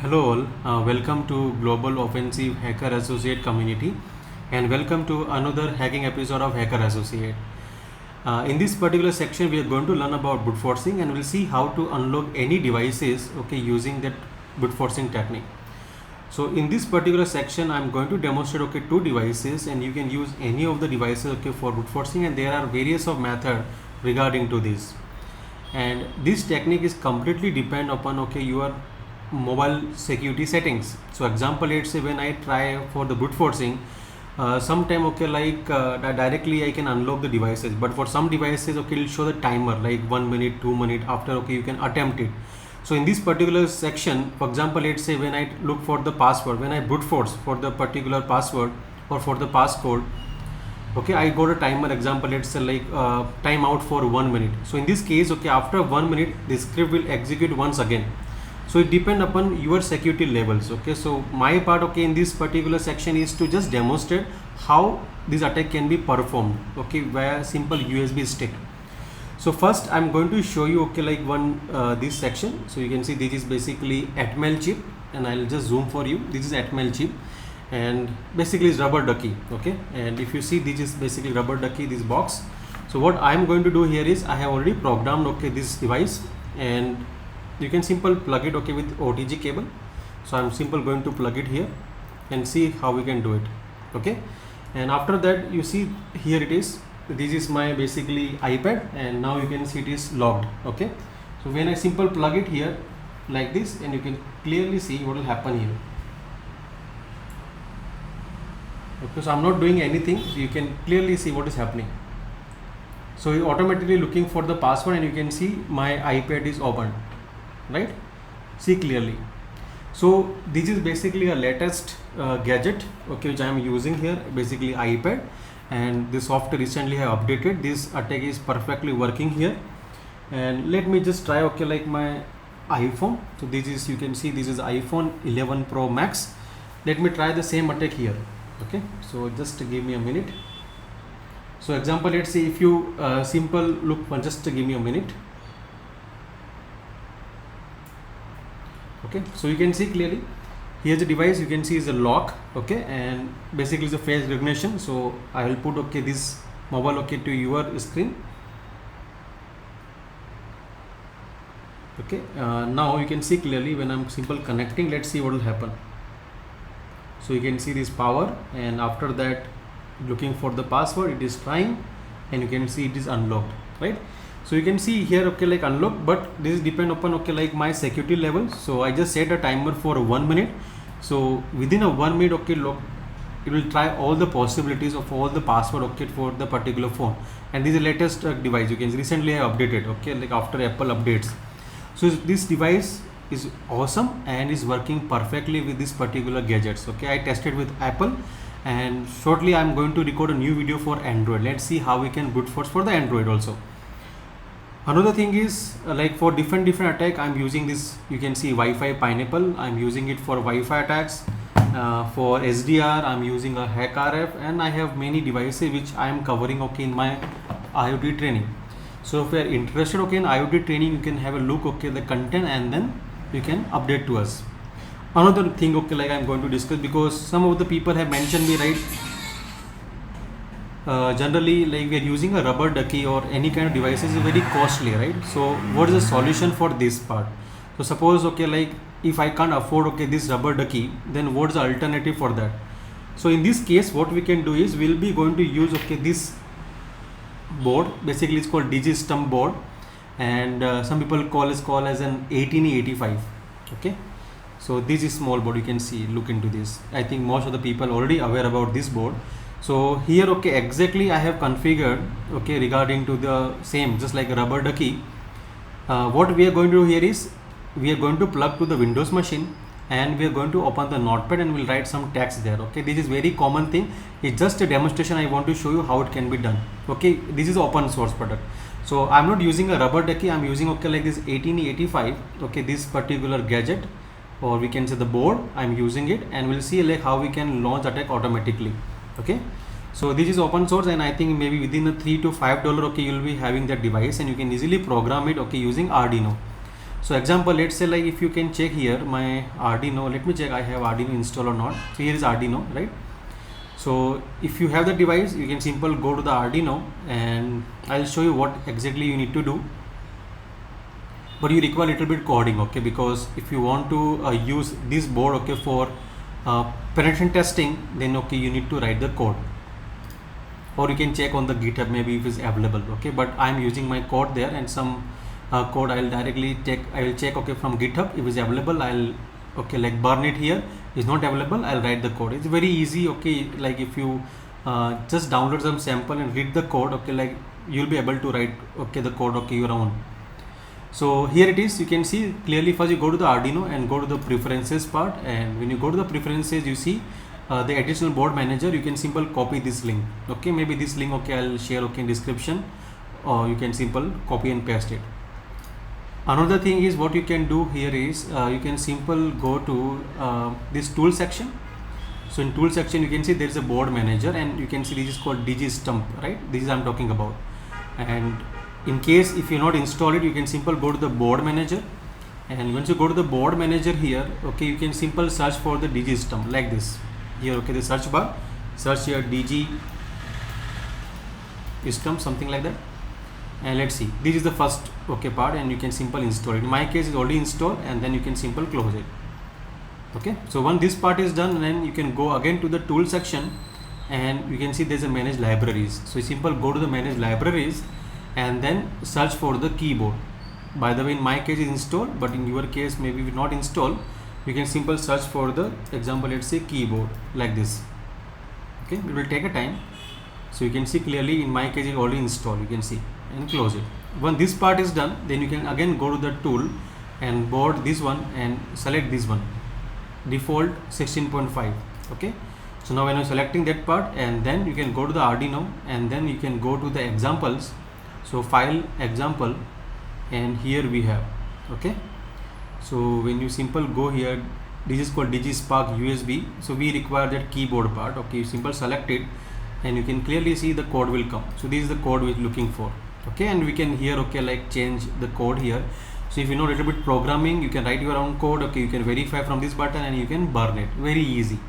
Hello all, welcome to Global Offensive Hacker Associate community and welcome to another hacking episode of Hacker Associate. In this particular section we are going to learn about brute forcing and we'll see how to unlock any devices using that brute forcing technique. So in this particular section I'm going to demonstrate two devices and you can use any of the devices for brute forcing, and there are various of method regarding to this. And this technique is completely depend upon your mobile security settings. So example, let's say when I try for the brute forcing, sometime directly I can unlock the devices, but for some devices it'll show the timer like 1 minute 2 minute after you can attempt it. So in this particular section, for example, let's say when I look for the password, when I brute force for the particular password or for the passcode, I got a timer. Example, let's say time out for 1 minute. So in this case, after 1 minute the script will execute once again. So it depends upon your security levels. So my part in this particular section is to just demonstrate how this attack can be performed via simple USB stick. So first I'm going to show you this section. So you can see this is basically Atmel chip, and I'll just zoom for you. This is Atmel chip and basically it's rubber ducky. And if you see, this is basically rubber ducky, this box. So what I'm going to do here is I have already programmed this device, and you can simple plug it with OTG cable. So I'm simple going to plug it here and see how we can do it. And after that, you see here it is. This is my basically iPad, and now you can see it is logged. So when I simple plug it here like this, and you can clearly see what will happen here. So I'm not doing anything, so you can clearly see what is happening. So you automatically looking for the password, and you can see my iPad is opened, right? See clearly. So this is basically a latest gadget which I am using here, basically iPad, and the software recently I have updated. This attack is perfectly working here. And let me just try like my iPhone. So this is, you can see this is iPhone 11 Pro Max. Let me try the same attack here. So just give me a minute. So example, let's say if you simple look, just give me a minute. So you can see clearly here's the device. You can see is a lock, and basically it's a face recognition. So I will put this mobile to your screen. Now you can see clearly when I'm simple connecting. Let's see what will happen. So you can see this power, and after that looking for the password, it is trying, and you can see it is unlocked, right? So you can see here like unlock, but this depend upon like my security level. So I just set a timer for 1 minute. So within a 1 minute look, it will try all the possibilities of all the password for the particular phone. And this is the latest device. You can recently I updated like after Apple updates. So this device is awesome and is working perfectly with this particular gadgets. I tested with Apple, and shortly I'm going to record a new video for Android. Let's see how we can brute force for the Android also. Another thing is like for different attack, I'm using this. You can see Wi-Fi Pineapple. I'm using it for Wi-Fi attacks. For SDR, I'm using a HackRF, and I have many devices which I am covering in my IoT training. So if you are interested in IoT training, you can have a look the content, and then you can update to us. Another thing like I'm going to discuss, because some of the people have mentioned me, right? Generally like we are using a rubber ducky or any kind of devices is very costly, right? So what is the solution for this part? So suppose like if I can't afford this rubber ducky, then what's the alternative for that? So in this case, what we can do is we'll be going to use this board. Basically it's called DigiStump board, and some people call as an 18E85. So this is small board. You can see, look into this. I think most of the people already aware about this board. So here exactly I have configured regarding to the same, just like a rubber ducky. What we are going to do here is we are going to plug to the Windows machine, and we are going to open the notepad, and we'll write some text there. This is very common thing. It's just a demonstration. I want to show you how it can be done. This is open source product. So I'm not using a rubber ducky. I'm using like this 18E85. This particular gadget, or we can say the board, I'm using it, and we'll see like how we can launch attack automatically. So this is open source, and I think maybe within a $3 to $5 you'll be having that device, and you can easily program it using Arduino. So example, let's say like if you can check here my Arduino, let me check I have Arduino installed or not. So here is Arduino, right? So if you have the device, you can simply go to the Arduino and I'll show you what exactly you need to do. But you require a little bit coding, okay, because if you want to use this board, okay, for penetration testing, then okay, you need to write the code, or you can check on the GitHub maybe if it's available, okay. But I'm using my code there, and some code I'll directly check. I will check, okay, from GitHub if it's available. I'll okay, like burn it here. Is not available, I'll write the code. It's very easy, okay. Like if you just download some sample and read the code, okay, like you'll be able to write, okay, the code, okay, your own. So here it is, you can see clearly. First you go to the Arduino and go to the preferences part, and when you go to the preferences, you see the additional board manager. You can simply copy this link, okay, maybe this link, okay, I'll share, okay, in description, or you can simply copy and paste it. Another thing is what you can do here is you can simply go to this tool section. So in tool section you can see there is a board manager, and you can see this is called DigiStump, right? This is I'm talking about. And in case if you not install it, you can simply go to the board manager, and once you go to the board manager here, okay, you can simply search for the DigiStump like this here, okay, the search bar, search here DigiStump, something like that, and let's see, this is the first, okay, part, and you can simply install it. In my case it's already installed, and then you can simply close it, okay. So once this part is done, then you can go again to the tool section, and you can see there's a manage libraries. So you simply go to the manage libraries and then search for the keyboard. By the way, in my case is installed, but in your case maybe if not installed, you can simply search for the example, let's say keyboard like this, okay. It will take a time. So you can see clearly in my case it already installed, you can see, and close it. When this part is done, then you can again go to the tool and board this one and select this one, default 16.5, okay. So now when you're selecting that part, and then you can go to the Arduino, and then you can go to the examples. So file example, and here we have, okay. So when you simple go here, this is called DigiSpark USB. So we require that keyboard part, okay. You simple select it, and you can clearly see the code will come. So this is the code we're looking for, okay. And we can here, okay, like change the code here. So if you know a little bit programming, you can write your own code, okay. You can verify from this button, and you can burn it, very easy.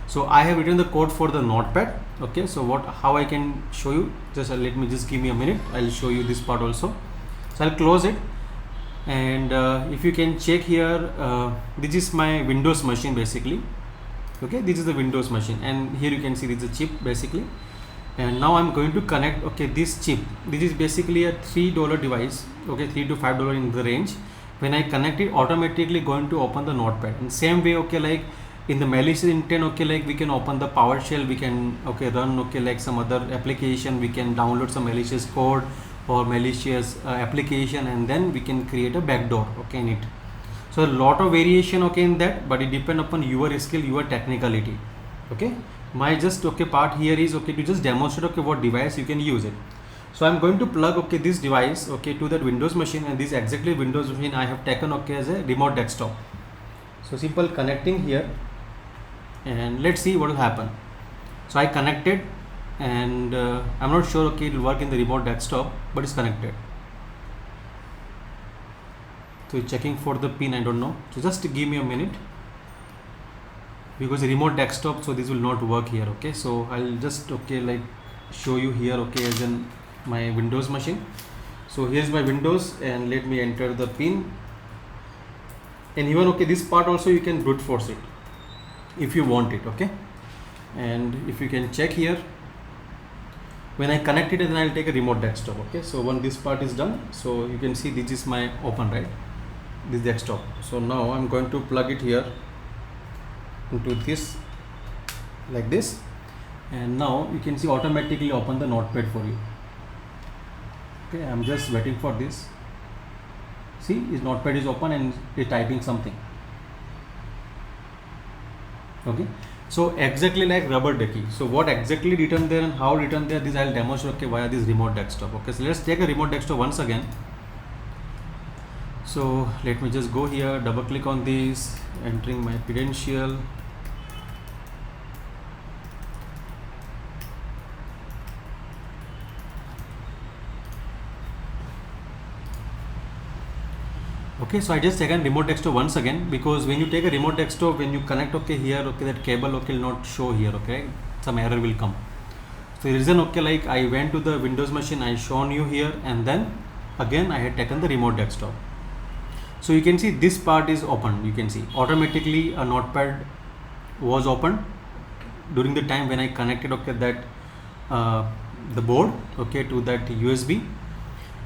So I have written the code for the notepad, okay. So how I can show you, just let me just give me a minute, I'll show you this part also. So I'll close it, and if you can check here, this is my Windows machine basically, okay. This is the Windows machine, and here you can see this is a chip basically. And now I'm going to connect, okay, this chip. This is basically a $3 device, okay, $3 to $5 in the range. When I connect it, automatically going to open the notepad. In same way, okay, like in the malicious intent, okay, like we can open the PowerShell, we can, okay, run, okay, like some other application, we can download some malicious code or malicious application, and then we can create a backdoor, okay, in it. So a lot of variation, okay, in that, but it depends upon your skill, your technicality, okay. My just, okay, part here is, okay, to just demonstrate, okay, what device you can use it. So I'm going to plug, okay, this device, okay, to that Windows machine, and this exactly Windows machine I have taken, okay, as a remote desktop. So simple connecting here, and let's see what will happen. So I connected, and I'm not sure, okay, it will work in the remote desktop, but it's connected. So checking for the pin, I don't know. So just give me a minute, because the remote desktop, so this will not work here, okay. So I'll just, okay, like show you here, okay, as in my Windows machine. So here's my Windows, and let me enter the pin, and even, okay, this part also you can brute force it if you want it, okay. And if you can check here, when I connect it, then I'll take a remote desktop, okay. So when this part is done, so you can see this is my open, right, this desktop. So now I'm going to plug it here into this like this, and now you can see automatically open the notepad for you, okay. I'm just waiting for this. See, his notepad is open and is typing something, okay. So exactly like rubber ducky. So what exactly written there and how written there, this I'll demonstrate, okay, via this remote desktop, okay. So let's take a remote desktop once again. So let me just go here, double click on this, entering my credential, Okay, so I just taken remote desktop once again, because when you take a remote desktop, when you connect, okay, here, okay, that cable, okay, will not show here, okay, some error will come. So the reason, okay, like I went to the Windows machine, I shown you here, and then again I had taken the remote desktop. So you can see this part is open. You can see automatically a notepad was opened during the time when I connected, okay, that the board, okay, to that USB.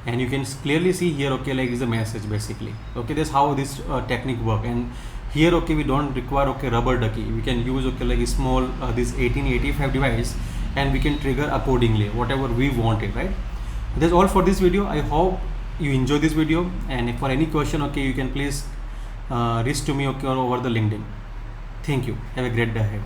And you can clearly see here, okay, like is a message basically. Okay, that's how this technique work. And here, okay, we don't require, okay, rubber ducky. We can use, okay, like a small this 1885 device, and we can trigger accordingly whatever we want it, right? That's all for this video. I hope you enjoy this video, and if for any question, okay, you can please reach to me, okay, or over the LinkedIn. Thank you. Have a great day ahead.